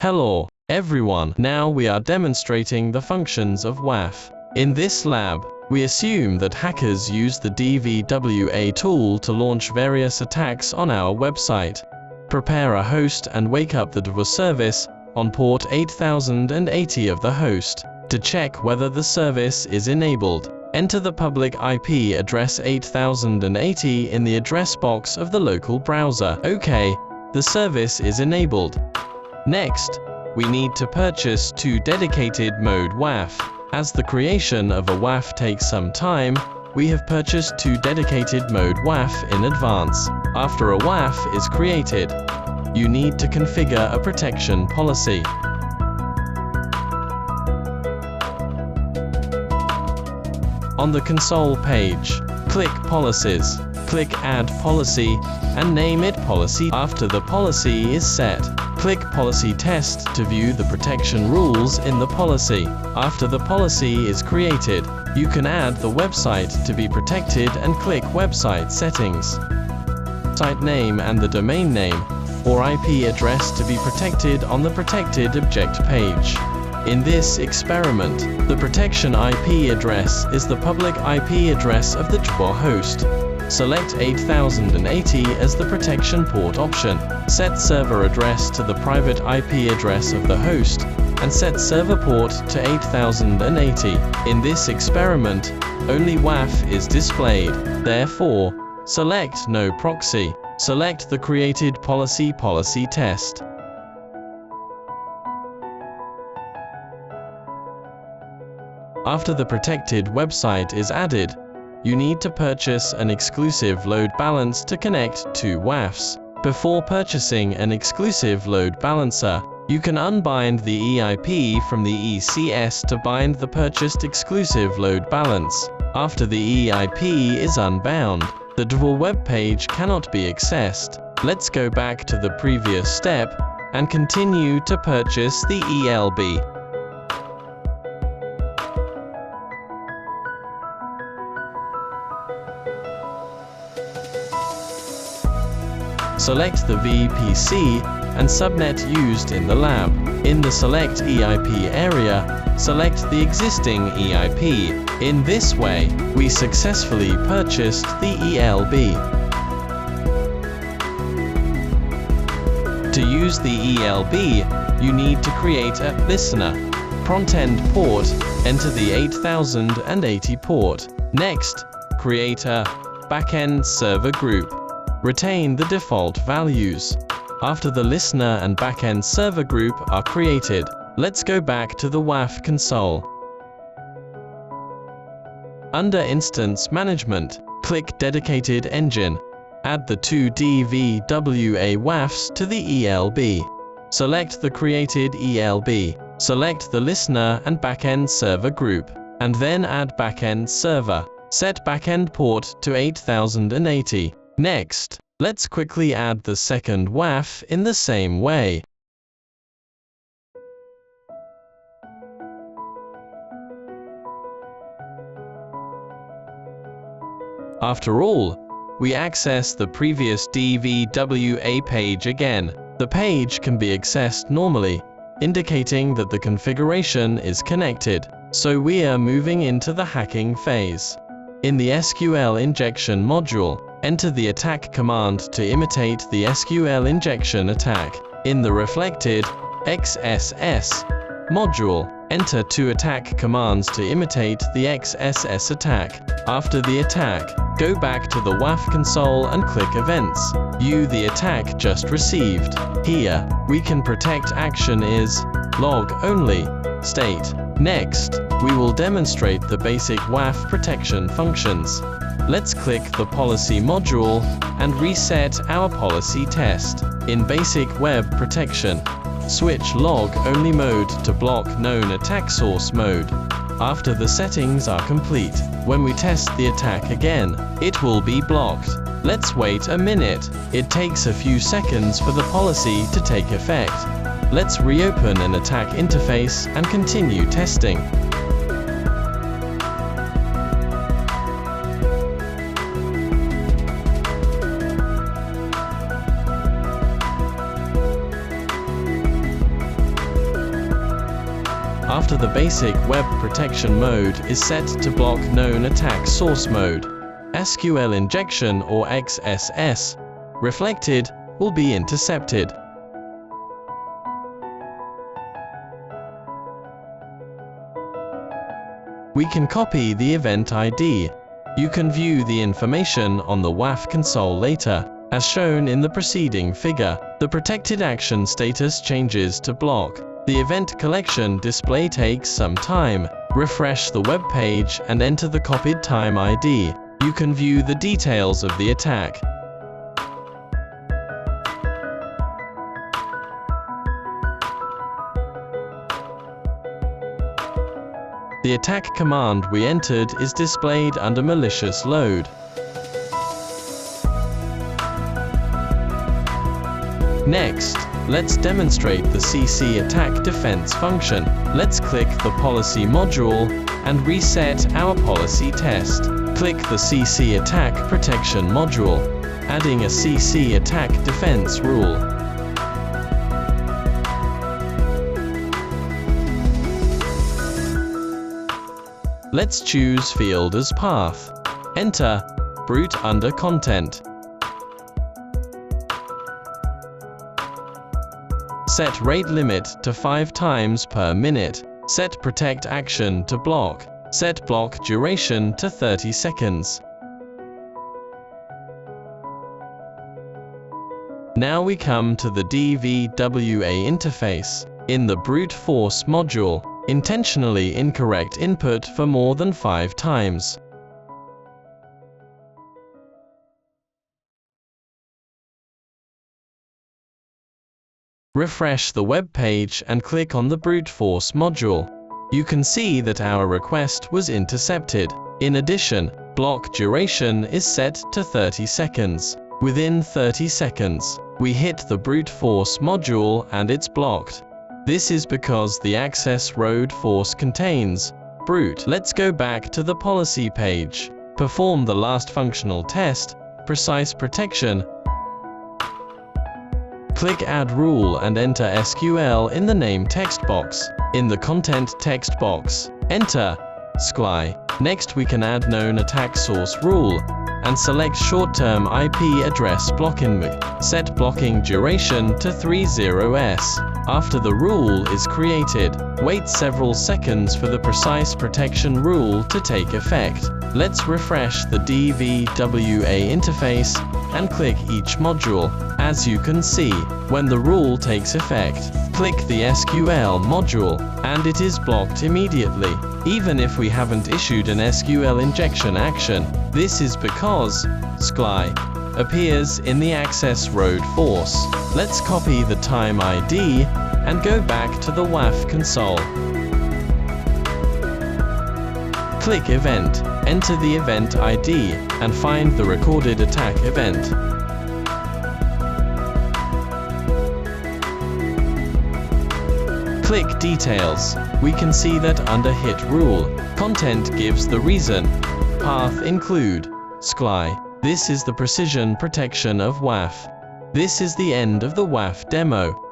Hello, everyone. Now we are demonstrating the functions of WAF. In this lab, we assume that hackers use the DVWA tool to launch various attacks on our website. Prepare a host and wake up the DVWA service on port 8080 of the host. To check whether the service is enabled, enter the public IP address 8080 in the address box of the local browser. OK, the service is enabled. Next, we need to purchase 2 dedicated mode WAF. As the creation of a WAF takes some time, we have purchased 2 dedicated mode WAF in advance. After a WAF is created, you need to configure a protection policy. On the console page, click Policies, click Add Policy, and name it Policy. After the policy is set, click Policy Test to view the protection rules in the policy. After the policy is created, you can add the website to be protected and click Website Settings. Site name and the domain name, or IP address to be protected on the Protected Object page. In this experiment, the protection IP address is the public IP address of the DVWA host. Select 8080 as the protection port option. Set server address to the private IP address of the host, and set server port to 8080. In this experiment, only WAF is displayed. Therefore, select No Proxy. Select the created policy test. After the protected website is added, you need to purchase an exclusive load balance to connect 2 WAFs. Before purchasing an exclusive load balancer, you can unbind the EIP from the ECS to bind the purchased exclusive load balance. After the EIP is unbound, the DVWA web page cannot be accessed. Let's go back to the previous step and continue to purchase the ELB. Select the VPC and subnet used in the lab. In the Select EIP area, select the existing EIP. In this way, we successfully purchased the ELB. To use the ELB, you need to create a listener. Frontend port, enter the 8080 port. Next, create a backend server group. Retain the default values. After the listener and backend server group are created, let's go back to the WAF console. Under Instance Management, click Dedicated Engine. Add the 2 DVWA WAFs to the ELB. Select the created ELB. Select the listener and backend server group, and then add backend server. Set backend port to 8080. Next, let's quickly add the second WAF in the same way. After all, we access the previous DVWA page again. The page can be accessed normally, indicating that the configuration is connected. So we are moving into the hacking phase. In the SQL injection module, enter the attack command to imitate the SQL injection attack. In the reflected XSS module, enter 2 attack commands to imitate the XSS attack. After the attack, go back to the WAF console and click Events. View the attack just received. Here, we can protect action is log only state. Next, we will demonstrate the basic WAF protection functions. Let's click the Policy module and reset our policy test. In Basic Web Protection, switch Log Only mode to Block Known Attack Source mode. After the settings are complete, when we test the attack again, it will be blocked. Let's wait a minute. It takes a few seconds for the policy to take effect. Let's reopen an attack interface and continue testing. after the basic web protection mode is set to block known attack source mode. SQL injection or XSS reflected will be intercepted. We can copy the event ID. You can view the information on the WAF console later. As shown in the preceding figure, the protected action status changes to block. The event collection display takes some time. Refresh the web page and enter the copied time ID. You can view the details of the attack. The attack command we entered is displayed under malicious load. Next, let's demonstrate the CC attack defense function. Let's click the policy module and reset our policy test. Click the CC attack protection module, adding a CC attack defense rule. Let's choose field as path. Enter brute under content. Set rate limit to 5 times per minute. Set protect action to block. Set block duration to 30 seconds. Now we come to the DVWA interface. In the brute force module, intentionally incorrect input for more than 5 times. Refresh the web page and click on the brute force module. You can see that our request was intercepted. In addition, block duration is set to 30 seconds. Within 30 seconds, we hit the brute force module and it's blocked. This is because the access road force contains brute. Let's go back to the policy page. Perform the last functional test, precise protection. Click Add Rule and enter SQL in the name text box. In the content text box, enter SQL. Next we can add known attack source rule and select short-term IP address blocking. Set blocking duration to 30s. After the rule is created, wait several seconds for the precise protection rule to take effect. Let's refresh the DVWA interface and click each module. As you can see, when the rule takes effect, click the SQL module, and it is blocked immediately, even if we haven't issued an SQL injection action. This is because SQL appears in the access road force. Let's copy the time ID and go back to the WAF console. Click Event, enter the event ID, and find the recorded attack event. Click Details. We can see that under Hit Rule, content gives the reason. Path include SQL. This is the precision protection of WAF. This is the end of the WAF demo.